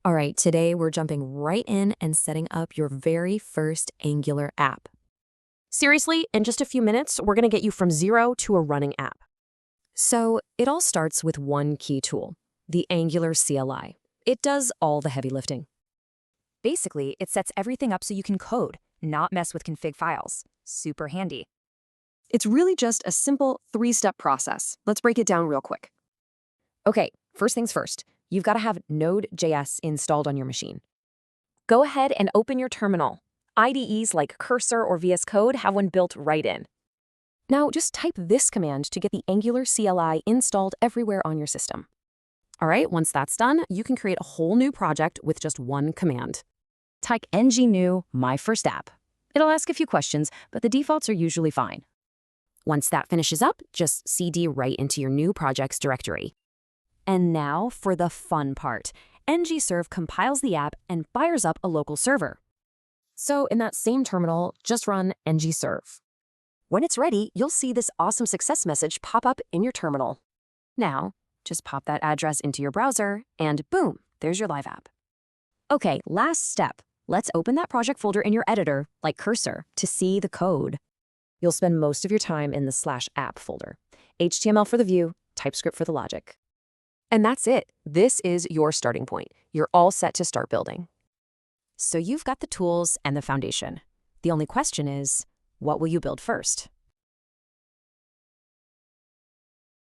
All right, today we're jumping right in and setting up your very first Angular app. Seriously, in just a few minutes, we're going to get you from zero to a running app. So it all starts with one key tool, the Angular CLI. It does all the heavy lifting. Basically, it sets everything up so you can code, not mess with config files. Super handy. It's really just a simple three-step process. Let's break it down real quick. Okay, first things first, you've got to have Node.js installed on your machine. Go ahead and open your terminal. IDEs like Cursor or VS Code have one built right in. Now just type this command to get the Angular CLI installed everywhere on your system. All right, once that's done, you can create a whole new project with just one command. Type ng new my first app. It'll ask a few questions, but the defaults are usually fine. Once that finishes up, just cd right into your new projects directory. And now for the fun part. ngserve compiles the app and fires up a local server. So in that same terminal, just run ngserve. When it's ready, you'll see this awesome success message pop up in your terminal. Now, just pop that address into your browser, and boom, there's your live app. Okay, last step. Let's open that project folder in your editor, like Cursor, to see the code. You'll spend most of your time in the /app folder. HTML for the view, TypeScript for the logic. And that's it. This is your starting point. You're all set to start building. So you've got the tools and the foundation. The only question is, what will you build first?